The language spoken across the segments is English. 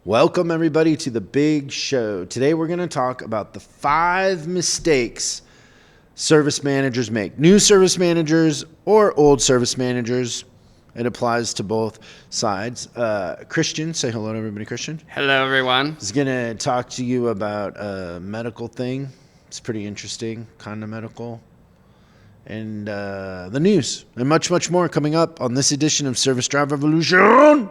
Welcome, everybody, to the big show. Today, we're going to talk about the 5 mistakes service managers make. New service managers or old service managers. It applies to both sides. Christian, say hello to everybody, Christian. Hello, everyone. He's going to talk to you about a medical thing. It's pretty interesting, kind of medical. And the news and much, much more coming up on this edition of Service Drive Revolution.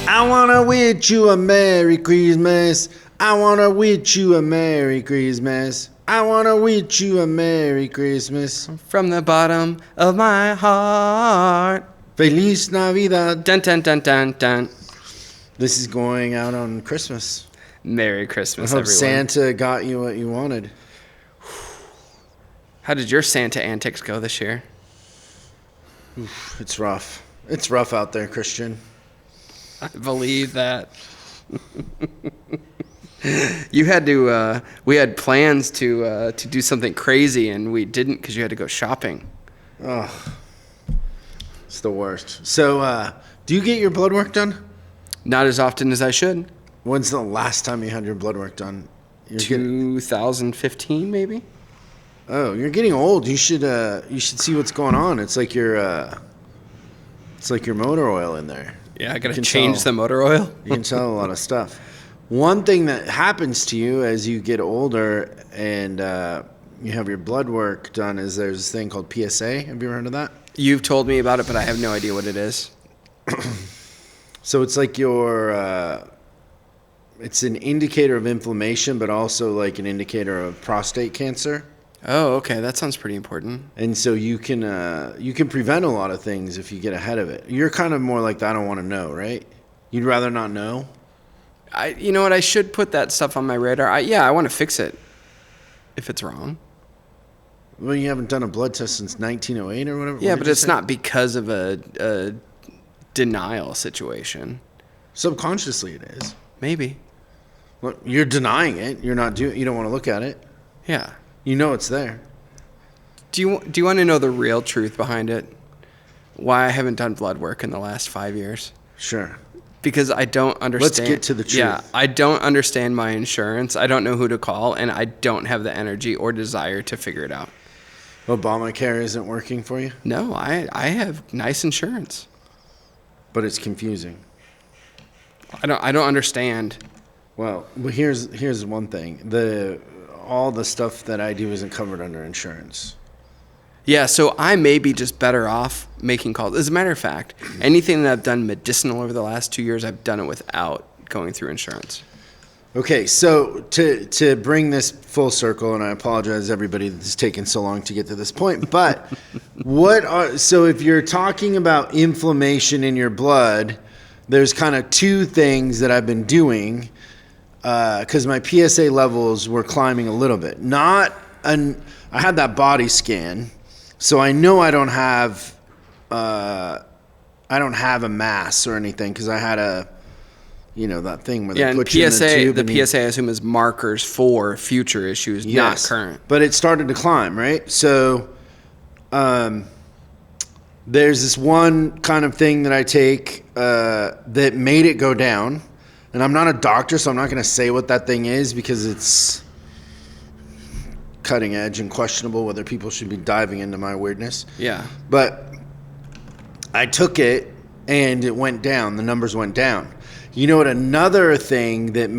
I wanna wish you a Merry Christmas. I wanna wish you a Merry Christmas. I wanna wish you a Merry Christmas. From the bottom of my heart. Feliz Navidad. Dun, dun, dun, dun, dun. This is going out on Christmas. Merry Christmas, I hope everyone. Santa got you what you wanted. How did your Santa antics go this year? Oof, it's rough. It's rough out there, Christian. I believe that. You had to, we had plans to do something crazy, and we didn't because you had to go shopping. Oh, it's the worst. So, do you get your blood work done? Not as often as I should. When's the last time you had your blood work done? 2015, maybe? Oh, you're getting old. You should see what's going on. It's like your motor oil in there. Yeah, I got to change the motor oil. You can tell a lot of stuff. One thing that happens to you as you get older and you have your blood work done is there's this thing called PSA. Have you ever heard of that? You've told me about it, but I have no idea what it is. So it's like it's an indicator of inflammation, but also like an indicator of prostate cancer. Oh, okay. That sounds pretty important. And so you can prevent a lot of things if you get ahead of it. You're kind of more like the I don't want to know, right? You'd rather not know? You know what? I should put that stuff on my radar. I want to fix it if it's wrong. Well, you haven't done a blood test since 1908 or whatever? Yeah, but it's not because of a denial situation. Subconsciously it is. Maybe. Well, you're denying it. You don't want to look at it. Yeah. You know it's there. Do you want to know the real truth behind it? Why I haven't done blood work in the last 5 years? Sure. Because I don't understand. Let's get to the truth. Yeah, I don't understand my insurance. I don't know who to call, and I don't have the energy or desire to figure it out. Obamacare isn't working for you? No, I have nice insurance. But it's confusing. I don't understand. Well, here's one thing. All the stuff that I do isn't covered under insurance. Yeah, so I may be just better off making calls. As a matter of fact, anything that I've done medicinal over the last 2 years, I've done it without going through insurance. Okay, so to bring this full circle, and I apologize everybody that's taken so long to get to this point, but so if you're talking about inflammation in your blood, there's kind of 2 things that I've been doing because my PSA levels were climbing a little bit. I had that body scan, so I know I don't have a mass or anything because I had that thing where they put you in the tube. The PSA I assume is markers for future issues, not current. But it started to climb, right? So there's this one kind of thing that I take that made it go down. And I'm not a doctor, so I'm not going to say what that thing is because it's cutting edge and questionable whether people should be diving into my weirdness. Yeah. But I took it and it went down. The numbers went down. You know what? Another thing that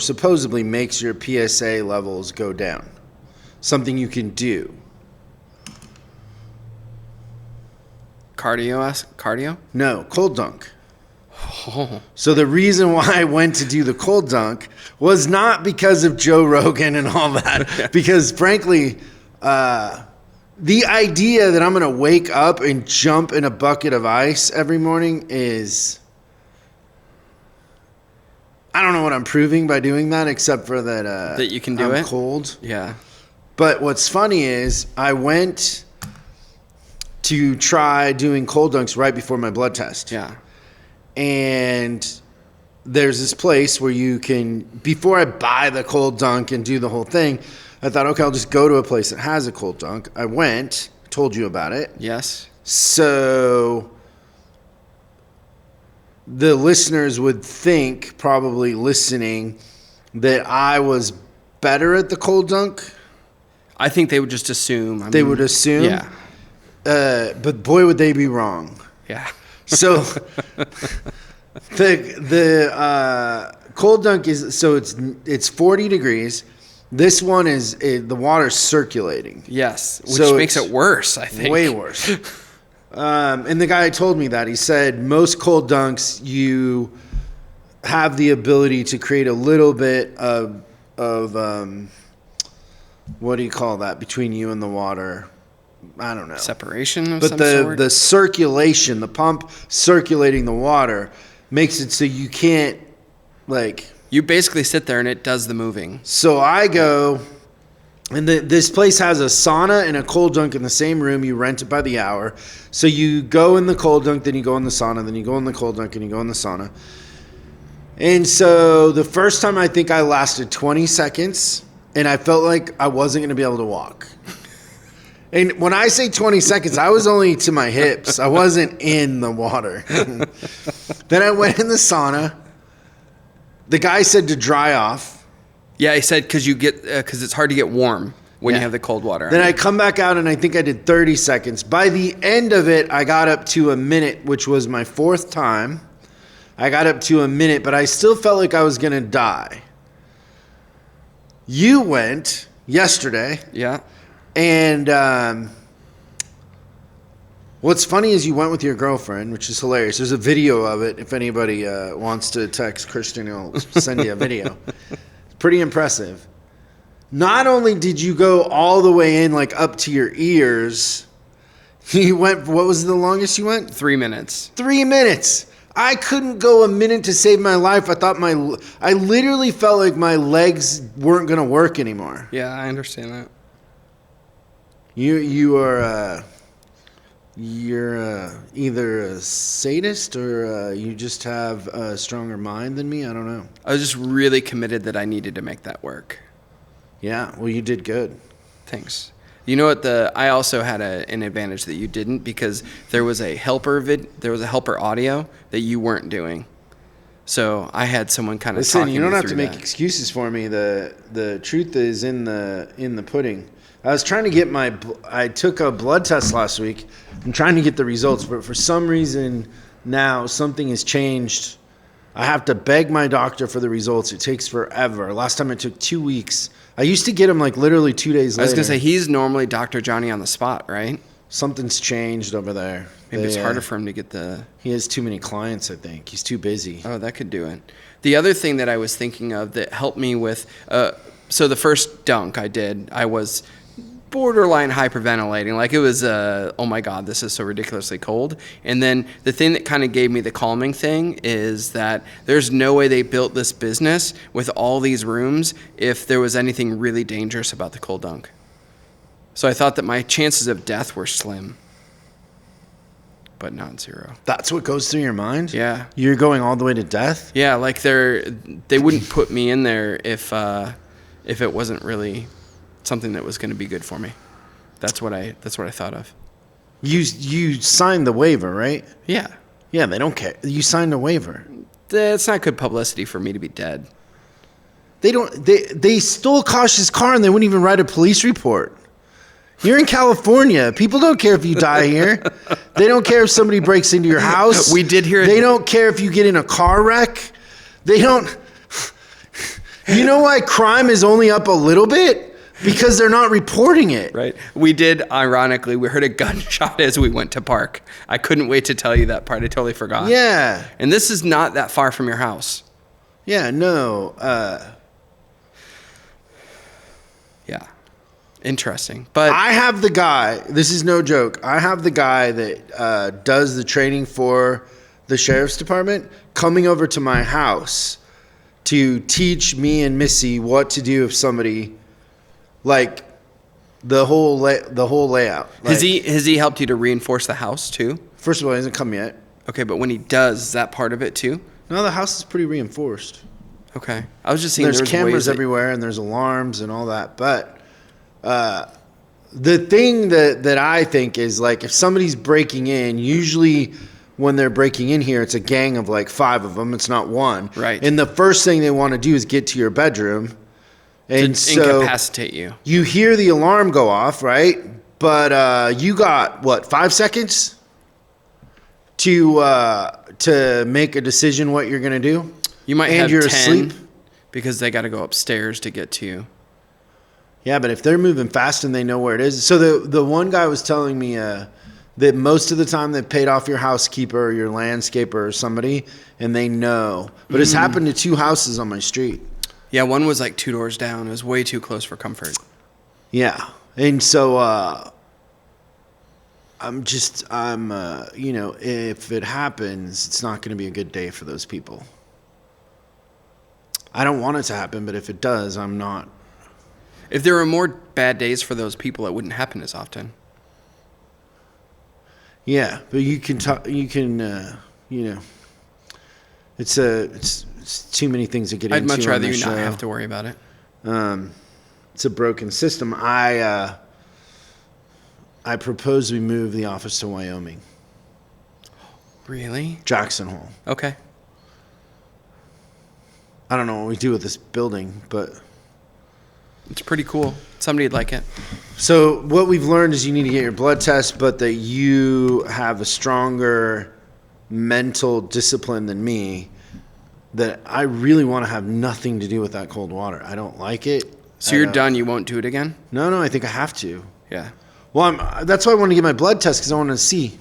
supposedly makes your PSA levels go down. Something you can do. Cardio? No, cold dunk. Oh. So the reason why I went to do the cold dunk was not because of Joe Rogan and all that, because frankly, the idea that I'm going to wake up and jump in a bucket of ice every morning is, I don't know what I'm proving by doing that, except for that you can do I'm it. Cold. Yeah. But what's funny is I went to try doing cold dunks right before my blood test. Yeah. And there's this place where you can, before I buy the cold dunk and do the whole thing, I thought, okay, I'll just go to a place that has a cold dunk. I went, told you about it. Yes. So the listeners would think, probably listening, that I was better at the cold dunk. I think they would just assume. They would assume? Yeah. But boy, would they be wrong. Yeah. So the cold dunk is, so it's 40 degrees. This one is the water's circulating. Yes, which So makes it's it worse, I think. Way worse. And the guy told me that. He said most cold dunks, you have the ability to create a little bit of what do you call that, between you and the water? I don't know. Separation of but some sort? the circulation, the pump circulating the water makes it so you can't, like... You basically sit there and it does the moving. So I go, and this place has a sauna and a cold dunk in the same room. You rent it by the hour. So you go in the cold dunk, then you go in the sauna, then you go in the cold dunk, and you go in the sauna. And so the first time I think I lasted 20 seconds, and I felt like I wasn't going to be able to walk. And when I say 20 seconds, I was only to my hips. I wasn't in the water. Then I went in the sauna. The guy said to dry off. Yeah, he said because it's hard to get warm when Yeah. you have the cold water. Then I come back out and I think I did 30 seconds. By the end of it, I got up to a minute, which was my fourth time. I got up to a minute, but I still felt like I was going to die. You went yesterday. Yeah. And what's funny is you went with your girlfriend, which is hilarious. There's a video of it. If anybody wants to text Christian, he'll send you a video. Pretty impressive. Not only did you go all the way in, like up to your ears, you went, what was the longest you went? 3 minutes. 3 minutes. I couldn't go a minute to save my life. I literally felt like my legs weren't going to work anymore. Yeah, I understand that. You're either a sadist or you just have a stronger mind than me. I don't know. I was just really committed that I needed to make that work. Yeah, well, you did good. Thanks. You know what? I also had an advantage that you didn't, because there was a helper audio that you weren't doing. So I had someone kind of Listen, talking you don't me have to through make that. excuses for me. The truth is in the pudding. I was trying to get I took a blood test last week. I'm trying to get the results, but for some reason now something has changed. I have to beg my doctor for the results. It takes forever. Last time it took 2 weeks. I used to get them like literally 2 days later. I was going to say, he's normally Dr. Johnny on the spot, right? Something's changed over there. Maybe it's harder for him to get the... He has too many clients, I think. He's too busy. Oh, that could do it. The other thing that I was thinking of that helped me with... so the first dunk I did, I was borderline hyperventilating. Like it was, oh my God, this is so ridiculously cold. And then the thing that kind of gave me the calming thing is that there's no way they built this business with all these rooms if there was anything really dangerous about the cold dunk. So I thought that my chances of death were slim, but not zero. That's what goes through your mind? Yeah. You're going all the way to death? Yeah, like they wouldn't put me in there if it wasn't really something that was going to be good for me. That's what I thought of. You signed the waiver, right? Yeah. Yeah, they don't care. You signed a waiver. It's not good publicity for me to be dead. They stole Kosh's car and they wouldn't even write a police report. You're in California. People don't care if you die here. They don't care if somebody breaks into your house. We did hear. They don't care if you get in a car wreck. They don't. You know why crime is only up a little bit? Because they're not reporting it. Right. We did, ironically, we heard a gunshot as we went to park. I couldn't wait to tell you that part. I totally forgot. Yeah. And this is not that far from your house. Yeah, no. Yeah. Interesting. But I have the guy, this is no joke, I have the guy that does the training for the sheriff's department coming over to my house to teach me and Missy what to do if somebody, like, the whole layout. Like, has he helped you to reinforce the house too? First of all, he hasn't come yet. Okay, but when he does, is that part of it too? No, the house is pretty reinforced. Okay. I was just seeing There's there was cameras ways that- everywhere and there's alarms and all that, but The thing that I think is like if somebody's breaking in, usually when they're breaking in here, it's a gang of like 5 of them. It's not one. Right. And the first thing they want to do is get to your bedroom. And To so incapacitate you. you hear the alarm go off, right? But you got, what, 5 seconds to make a decision what you're going to do? You might and have you're 10 asleep? because they got to go upstairs to get to you. Yeah, but if they're moving fast and they know where it is. So the one guy was telling me that most of the time they've paid off your housekeeper or your landscaper or somebody, and they know. But it's happened to 2 houses on my street. Yeah, one was like 2 doors down. It was way too close for comfort. Yeah. And so I'm if it happens, it's not going to be a good day for those people. I don't want it to happen, but if it does, I'm not. If there were more bad days for those people, it wouldn't happen as often. Yeah, but you can talk. You can, it's too many things to get I'd into. much rather on you the not show. have to worry about it. It's a broken system. I propose we move the office to Wyoming, Really? Jackson Hole. Okay. I don't know what we do with this building, but It's pretty cool. Somebody'd like it. so what we've learned is you need to get your blood test, but that you have a stronger mental discipline than me. That I really want to have nothing to do with that cold water. I don't like it. So you're done. You won't do it again? No, I think I have to. Yeah. Well, that's why I want to get my blood test because I want to see.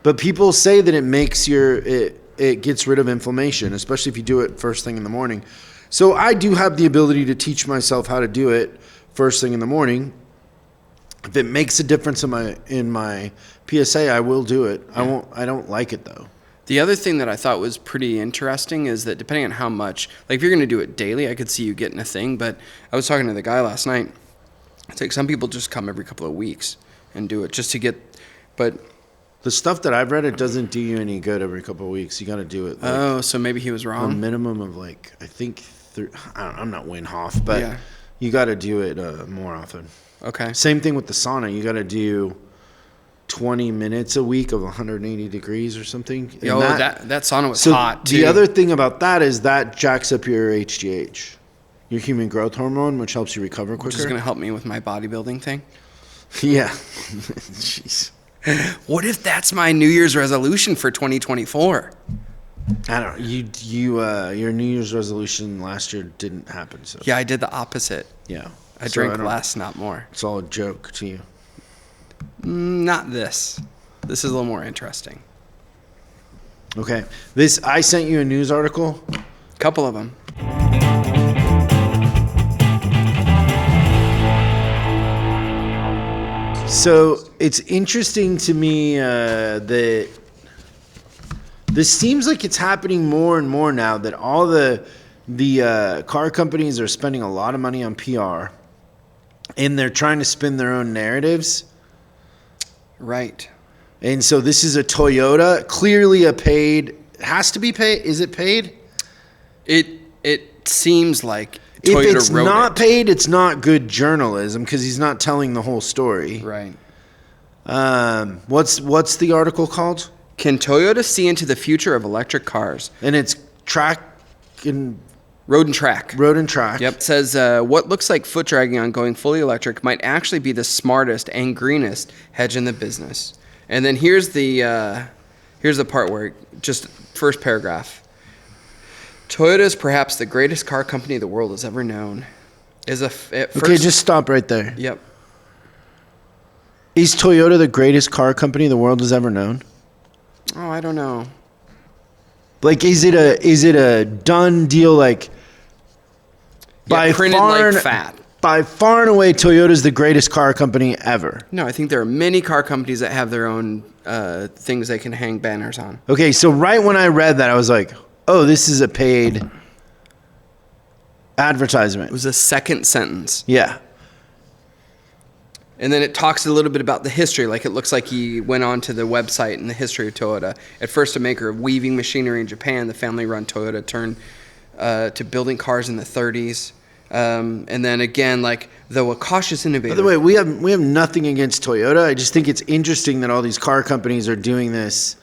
But people say that it makes it gets rid of inflammation, especially if you do it first thing in the morning. So I do have the ability to teach myself how to do it first thing in the morning. If it makes a difference in my PSA, I will do it. Yeah. I don't like it though. The other thing that I thought was pretty interesting is that depending on how much, like if you're going to do it daily, I could see you getting a thing. But I was talking to the guy last night. It's like some people just come every couple of weeks and do it just to get, but. The stuff that I've read, it doesn't do you any good every couple of weeks. You got to do it. So maybe he was a wrong. minimum of like, I think, I'm not Wayne Hoff, but Yeah. you got to do it more often. Okay. Same thing with the sauna. You got to do 20 minutes a week of 180 degrees or something. And Yo, that sauna was so hot too. the other thing about that is that jacks up your HGH, your human growth hormone, which helps you recover quicker. Which is going to help me with my bodybuilding thing. Yeah. Jeez. What if that's my New Year's resolution for 2024? I don't know. Your New Year's resolution last year didn't happen. So Yeah, I did the opposite. yeah. I So drank don't- less, not more. It's all a joke to you. Not this. This is a little more interesting. Okay. I sent you a news article. Couple of them. So it's interesting to me that this seems like it's happening more and more now that all the car companies are spending a lot of money on PR and they're trying to spin their own narratives. Right. And so this is a Toyota, clearly has to be paid. Is it paid? It seems like If Toyota it's wrote not it. paid, it's not good journalism because he's not telling the whole story. Right. What's the article called? Can Toyota see into the future of electric cars? And it's track and Road and Track. road and track. Yep. It says what looks like foot dragging on going fully electric might actually be the smartest and greenest hedge in the business. And then here's the part where just first paragraph. Toyota is perhaps the greatest car company the world has ever known. Okay, just stop right there. Yep. Is Toyota the greatest car company the world has ever known? Oh, I don't know. Like, is it a done deal? Like, Yeah, printed like fat. By far and away, Toyota's the greatest car company ever. No, I think there are many car companies that have their own things they can hang banners on. Okay, so right when I read that, I was like, oh, this is a paid advertisement. It was the second sentence. Yeah. And then it talks a little bit about the history. Like it looks like he went on to the website and the history of Toyota. At first a maker of weaving machinery in Japan, the family-run Toyota turned to building cars in the 30s. And then again, like, though a cautious innovator. By the way, we have nothing against Toyota. I just think it's interesting that all these car companies are doing this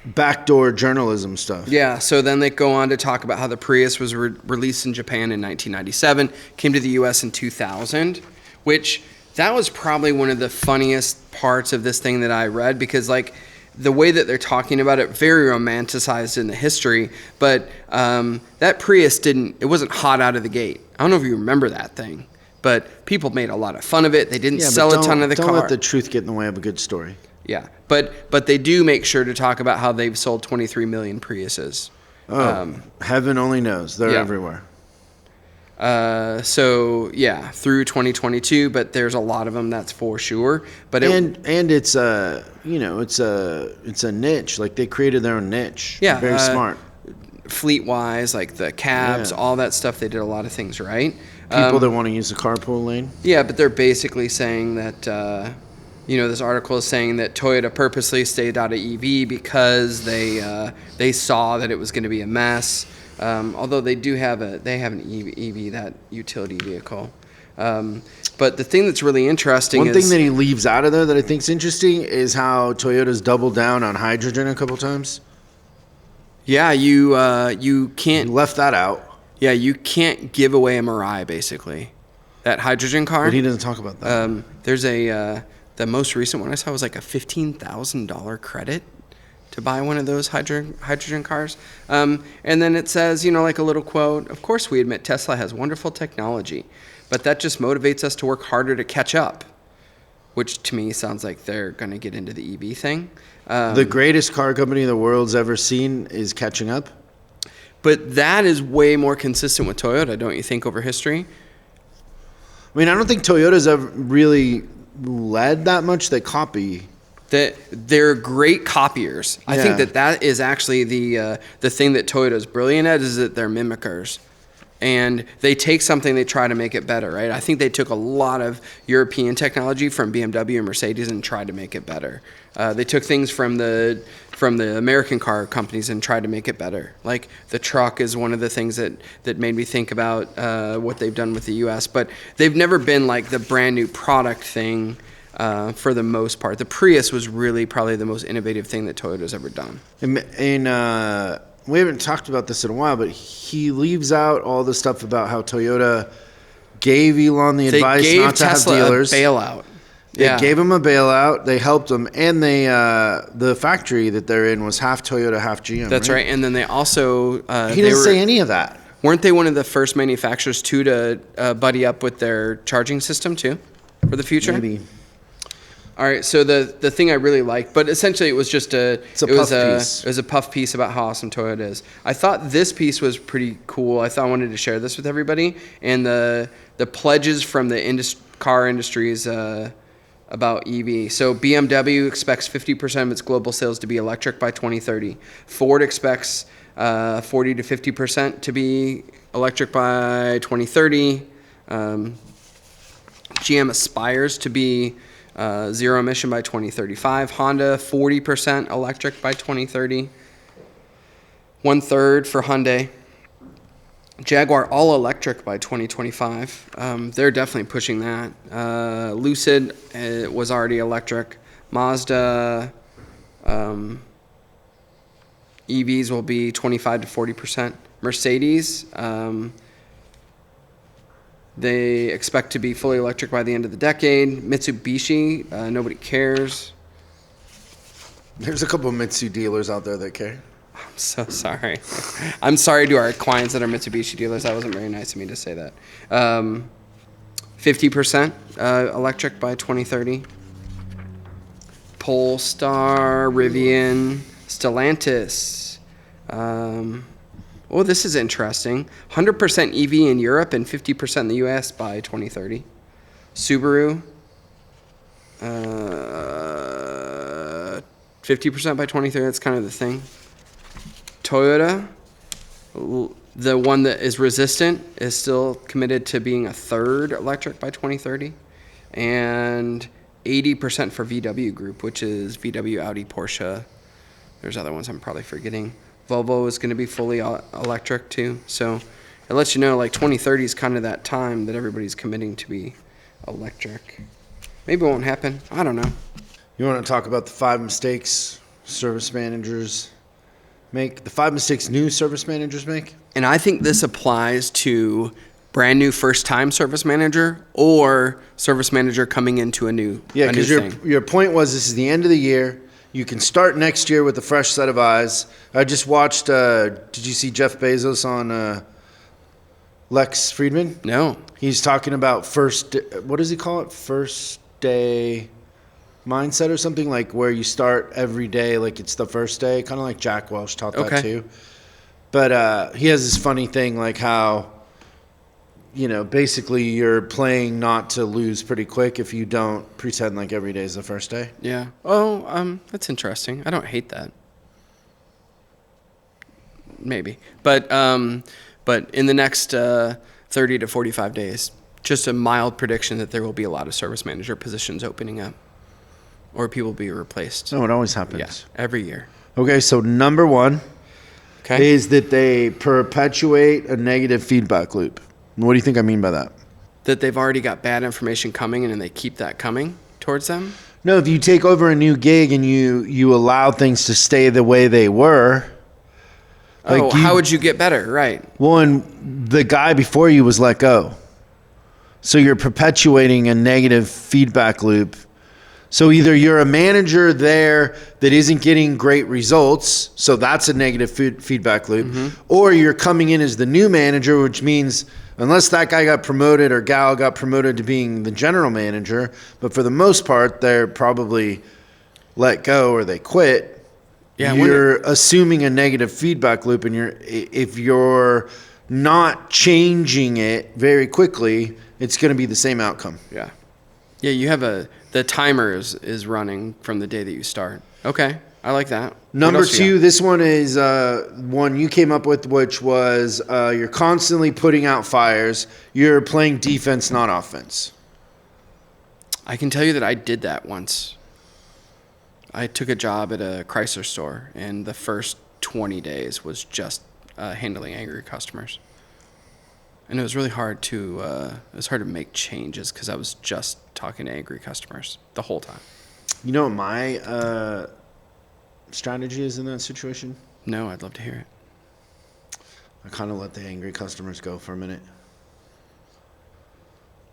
backdoor journalism stuff. Yeah, so then they go on to talk about how the Prius was released in Japan in 1997, came to the U.S. in 2000, which that was probably one of the funniest parts of this thing that I read, because, like, the way that they're talking about it, very romanticized in the history, but that Prius it wasn't hot out of the gate. I don't know if you remember that thing, but people made a lot of fun of it. They didn't sell a ton of the car. Don't let the truth get in the way of a good story. Yeah, but they do make sure to talk about how they've sold 23 million Priuses. Heaven only knows. They're everywhere. So yeah, through 2022, but there's a lot of them, that's for sure. But it's a it's a niche. Like, they created their own niche. Yeah, very smart. Fleet wise, like the cabs, all that stuff, they did a lot of things right. People that want to use the carpool lane. Yeah, but they're basically saying that. This article is saying that Toyota purposely stayed out of EV because they saw that it was going to be a mess. Although they have an EV, that utility vehicle. But the thing that's really interesting One thing that he leaves out of there that I think is interesting is how Toyota's doubled down on hydrogen a couple times. Yeah, you can't... He left that out. Yeah, you can't give away a Mirai, basically. That hydrogen car. But he doesn't talk about that. There's the most recent one I saw was like a $15,000 credit to buy one of those hydrogen cars. And then it says, like a little quote, "Of course we admit Tesla has wonderful technology, but that just motivates us to work harder to catch up," which to me sounds like they're going to get into the EV thing. The greatest car company the world's ever seen is catching up. But that is way more consistent with Toyota, don't you think, over history? I mean, I don't think Toyota's ever really led that much. They copy. They're great copiers. I think that is actually the thing that Toyota's brilliant at, is that they're mimickers. And they take something, they try to make it better, right? I think they took a lot of European technology from BMW and Mercedes and tried to make it better. They took things from the American car companies and tried to make it better. Like the truck is one of the things that made me think about what they've done with the U.S. But they've never been like the brand new product thing for the most part. The Prius was really probably the most innovative thing that Toyota's ever done. And we haven't talked about this in a while, but he leaves out all the stuff about how Toyota gave Elon the advice not to have dealers. They gave Tesla a bailout. They gave him a bailout. They helped him, and the factory that they're in was half Toyota, half GM. That's right. And then they also he didn't say any of that. Weren't they one of the first manufacturers to buddy up with their charging system too, for the future? Maybe. All right, so the thing I really liked, but essentially it was just it was a puff piece about how awesome Toyota is. I thought this piece was pretty cool. I wanted to share this with everybody, and the pledges from the car industries about EV. So BMW expects 50% of its global sales to be electric by 2030. Ford expects 40 to 50% to be electric by 2030. GM aspires to be zero emission by 2035. Honda, 40% electric by 2030. 1/3 for Hyundai. Jaguar, all electric by 2025. They're definitely pushing that. Lucid was already electric. Mazda, EVs will be 25 to 40%. Mercedes, they expect to be fully electric by the end of the decade. Mitsubishi, nobody cares. There's a couple of Mitsu dealers out there that care. I'm so sorry. I'm sorry to our clients that are Mitsubishi dealers. That wasn't very nice of me to say that. 50% electric by 2030. Polestar, Rivian, Stellantis. This is interesting. 100% EV in Europe and 50% in the US by 2030. Subaru, 50% by 2030. That's kind of the thing. Toyota, the one that is resistant, is still committed to being 1/3 electric by 2030. And 80% for VW Group, which is VW, Audi, Porsche. There's other ones I'm probably forgetting. Volvo is going to be fully electric too. So it lets you know like 2030 is kind of that time that everybody's committing to be electric. Maybe it won't happen. I don't know. You want to talk about the 5 mistakes service managers make? The 5 mistakes new service managers make? And I think this applies to brand new first time service manager or service manager coming into a new because your point was this is the end of the year. You can start next year with a fresh set of eyes. I just watched, did you see Jeff Bezos on Lex Friedman? No. He's talking about what does he call it? First day mindset or something, like where you start every day like it's the first day, kind of like Jack Welch taught that too. But he has this funny thing like how, basically you're playing not to lose pretty quick if you don't pretend like every day is the first day. Yeah. Oh, that's interesting. I don't hate that. Maybe. But in the next 30 to 45 days, just a mild prediction that there will be a lot of service manager positions opening up. Or people will be replaced. No, it always happens. Yeah, every year. Okay, so number 1 is that they perpetuate a negative feedback loop. What do you think I mean by that? That they've already got bad information coming in and they keep that coming towards them? No, if you take over a new gig and you allow things to stay the way they were. How would you get better? Right. Well, and the guy before you was let go. So you're perpetuating a negative feedback loop. So either you're a manager there that isn't getting great results, so that's a negative feedback loop, or you're coming in as the new manager, which means unless that guy got promoted or gal got promoted to being the general manager, but for the most part, they're probably let go or they quit. Yeah, you're assuming a negative feedback loop, and if you're not changing it very quickly, it's going to be the same outcome. Yeah. Yeah, you have the timer is running from the day that you start. Okay, I like that. Number 2, this one is one you came up with, which was you're constantly putting out fires. You're playing defense, not offense. I can tell you that I did that once. I took a job at a Chrysler store, and the first 20 days was just handling angry customers. And it was really hard to make changes because I was just talking to angry customers the whole time. You know what my strategy is in that situation? No, I'd love to hear it. I kind of let the angry customers go for a minute.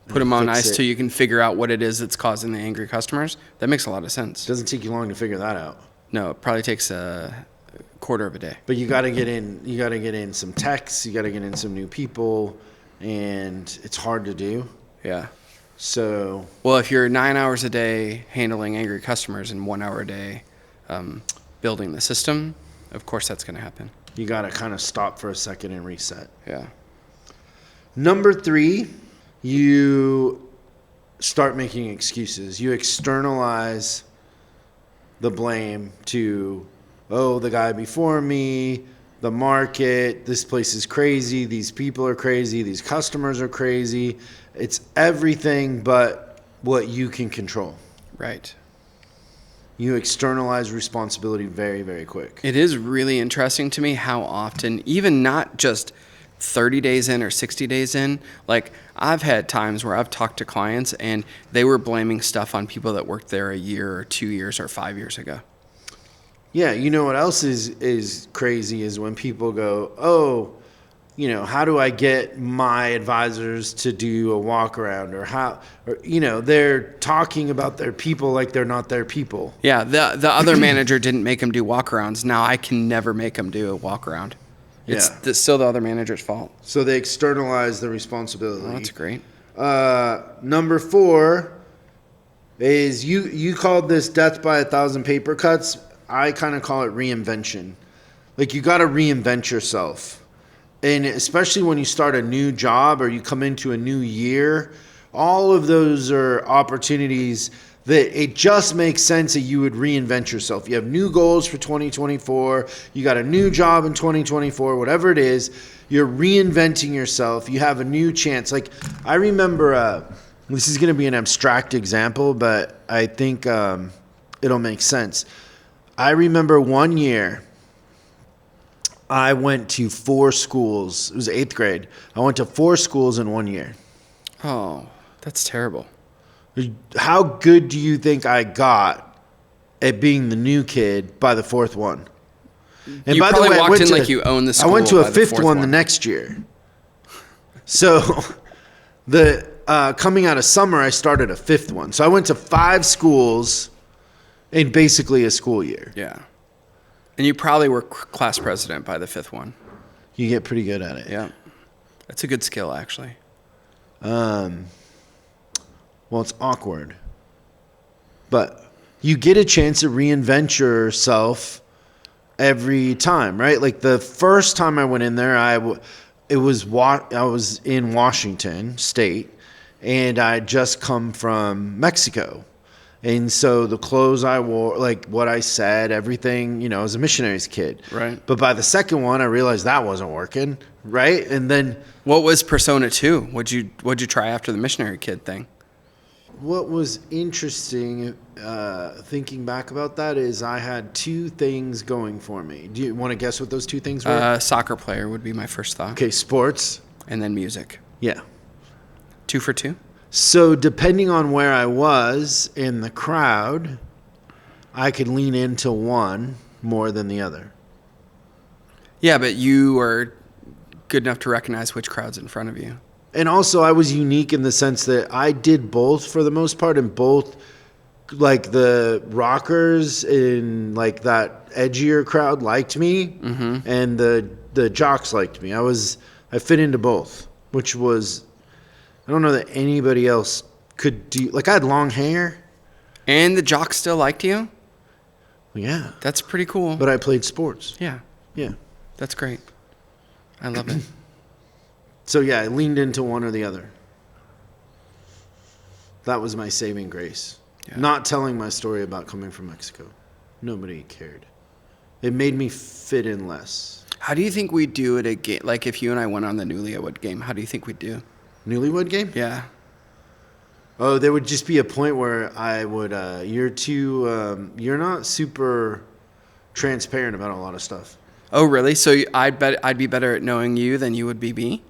Put them on ice till you can figure out what it is that's causing the angry customers. That makes a lot of sense. It doesn't take you long to figure that out. No, it probably takes a quarter of a day. But you got to get in. You got to get in some texts. You got to get in some new people, and it's hard to do. Yeah. So. Well, if you're 9 hours a day handling angry customers and 1 hour a day building the system, of course that's going to happen. You got to kind of stop for a second and reset. Yeah. Number 3, you start making excuses. You externalize the blame to, the guy before me, the market, this place is crazy, these people are crazy, these customers are crazy. It's everything but what you can control. Right. You externalize responsibility very, very quick. It is really interesting to me how often, even not just 30 days in or 60 days in, like I've had times where I've talked to clients and they were blaming stuff on people that worked there a year or 2 years or 5 years ago. Yeah, you know what else is crazy is when people go, how do I get my advisors to do a walk around they're talking about their people like they're not their people. Yeah, the other manager didn't make them do walk arounds. Now I can never make them do a walk around. It's still the other manager's fault. So they externalize the responsibility. Oh, that's great. Number 4 is you called this death by 1,000 paper cuts. I kind of call it reinvention. Like you got to reinvent yourself. And especially when you start a new job or you come into a new year, all of those are opportunities that it just makes sense that you would reinvent yourself. You have new goals for 2024. You got a new job in 2024, whatever it is, you're reinventing yourself. You have a new chance. Like I remember, this is going to be an abstract example, but I think it'll make sense. I remember one year I went to 4 schools. It was 8th grade. I went to 4 schools in 1 year. Oh, that's terrible. How good do you think I got at being the new kid by the 4th one? And You by the probably way, I walked went in to like you owned the school. I went to a by the 5th 4th one the next year. So the coming out of summer, I started a 5th one. So I went to 5 schools in basically a school year. Yeah. And you probably were class president by the 5th one. You get pretty good at it. Yeah. That's a good skill, actually. Well, it's awkward. But you get a chance to reinvent yourself every time, right? Like the first time I went in there, I was in Washington State, and I had just come from Mexico. And so the clothes I wore, like what I said, everything, you know, as a missionary's kid. Right. But by the second one, I realized that wasn't working, right? And then What was Persona 2? What'd you try after the missionary kid thing? what was interesting, thinking back about that, is I had 2 things going for me. Do you want to guess what those 2 things were? Soccer player would be my first thought. Okay, sports. And then music. Yeah. 2 for 2? So depending on where I was in the crowd, I could lean into one more than the other. Yeah, but you are good enough to recognize which crowd's in front of you. And also I was unique in the sense that I did both for the most part, and both, like the rockers in like that edgier crowd liked me, and the jocks liked me. I fit into both, which was, I don't know that anybody else could do. Like I had long hair. And the jocks still liked you? Yeah. That's pretty cool. But I played sports. Yeah, Yeah. that's great. I love it. So yeah, I leaned into one or the other. That was my saving grace. Yeah. Not telling my story about coming from Mexico. Nobody cared. It made me fit in less. How do you think we'd do at a game? Like if you and I went on the Newlywed Game, how do you think we'd do? Newlywed Game? Yeah. Oh, there would just be a point where I would, you're not super transparent about a lot of stuff. Oh, really? So I'd be better at knowing you than you would be me?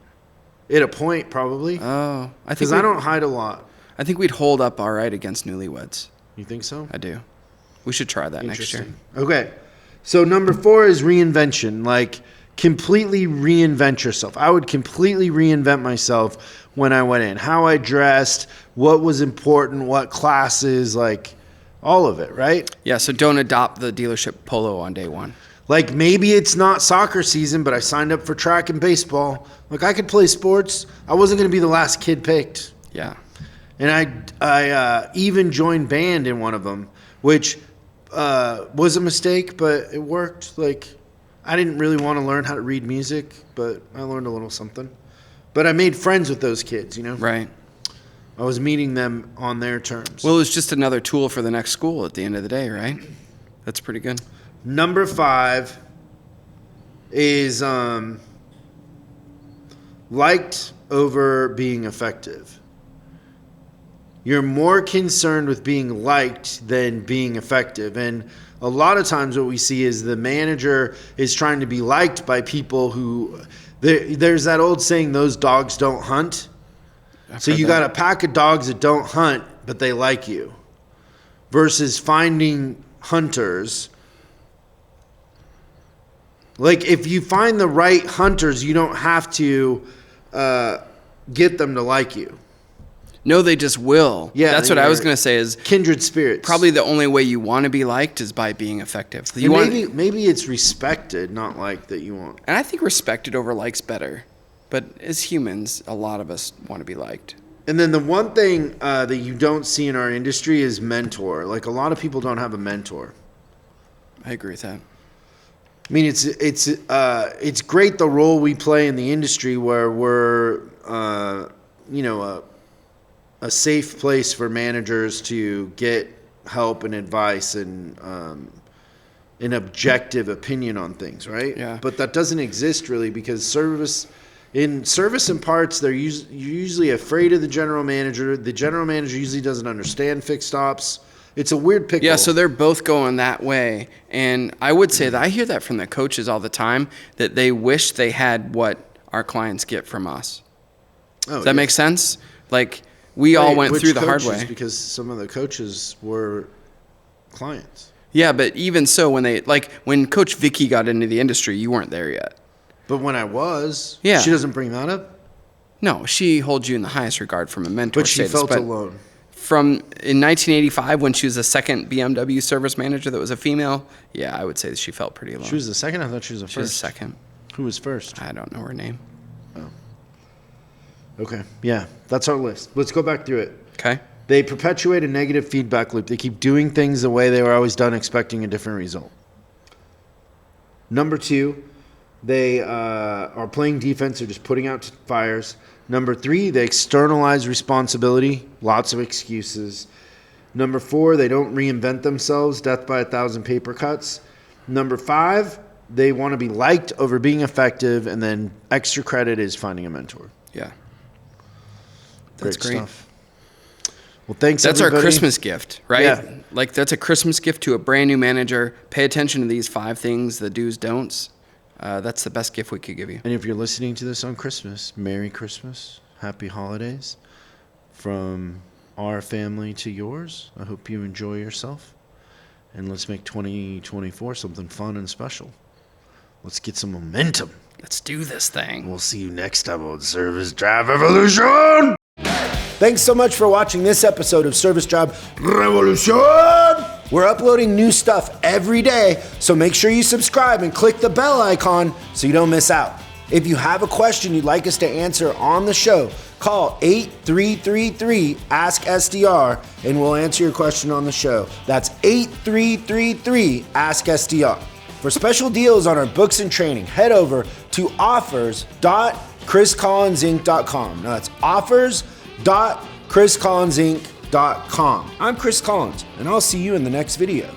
At a point, probably. Oh, I think Because I don't hide a lot. I think we'd hold up all right against newlyweds. You think so? I do. We should try that next year. Okay. So number 4 is reinvention. Like completely reinvent yourself. I would completely reinvent myself when I went in. How I dressed, what was important, what classes, like all of it, right? Yeah, so don't adopt the dealership polo on day 1. Like maybe it's not soccer season, but I signed up for track and baseball. Like I could play sports. I wasn't going to be the last kid picked. Yeah. And I even joined band in one of them, which was a mistake, but it worked. Like I didn't really want to learn how to read music, but I learned a little something. But I made friends with those kids, you know? Right. I was meeting them on their terms. Well, it was just another tool for the next school at the end of the day, right? That's pretty good. Number 5 is liked over being effective. You're more concerned with being liked than being effective. And a lot of times what we see is the manager is trying to be liked by people who, there's that old saying, those dogs don't hunt. So you got a pack of dogs that don't hunt, but they like you. Versus finding hunters. Like if you find the right hunters, you don't have to get them to like you. No, they just will. Yeah, that's what I was going to say is kindred spirits. probably the only way you want to be liked is by being effective. You Maybe it's respected, not liked, that you want. And I think respected over likes better. But as humans, a lot of us want to be liked. And then the one thing that you don't see in our industry is mentor. Like a lot of people don't have a mentor. I agree with that. I mean, it's great the role we play in the industry where we're a safe place for managers to get help and advice and an objective opinion on things, right? Yeah. But that doesn't exist really because service and parts, you're usually afraid of the general manager. The general manager usually doesn't understand fixed ops, It's a weird pickle. Yeah, so they're both going that way. And I would say that I hear that from the coaches all the time, that they wish they had what our clients get from us. Does that make sense? Like, we all went through the hard way. Because some of the coaches were clients. Yeah, but even so, when Coach Vicky got into the industry, you weren't there yet. But when I was, yeah. She doesn't bring that up? No, she holds you in the highest regard from a mentor But she status. felt alone. In 1985, when she was the second BMW service manager that was a female, yeah, I would say that she felt pretty alone. She was the second? I thought she was the first. She was the second. Who was first? I don't know her name. Oh. Okay. Yeah, that's our list. Let's go back through it. Okay. They perpetuate a negative feedback loop. They keep doing things the way they were always done, expecting a different result. Number 2, they are playing defense. They're just putting out fires. Number 3, they externalize responsibility. Lots of excuses. Number 4, they don't reinvent themselves. Death by 1,000 paper cuts. Number 5, they want to be liked over being effective. And then extra credit is finding a mentor. Yeah. That's great Stuff. Well, thanks, That's everybody. our Christmas gift, right? Yeah. Like, that's a Christmas gift to a brand new manager. Pay attention to these 5 things, the do's, don'ts. That's the best gift we could give you. And if you're listening to this on Christmas, Merry Christmas, Happy Holidays. From our family to yours, I hope you enjoy yourself. And let's make 2024 something fun and special. Let's get some momentum. Let's do this thing. We'll see you next time on Service Drive Evolution. Thanks so much for watching this episode of Service Drive Revolution. We're uploading new stuff every day, so make sure you subscribe and click the bell icon so you don't miss out. If you have a question you'd like us to answer on the show, call 8333-ASK-SDR and we'll answer your question on the show. That's 8333-ASK-SDR. For special deals on our books and training, head over to offers.chriscollinsinc.com. Now that's offers.chriscollinsinc.com. I'm Chris Collins, and I'll see you in the next video.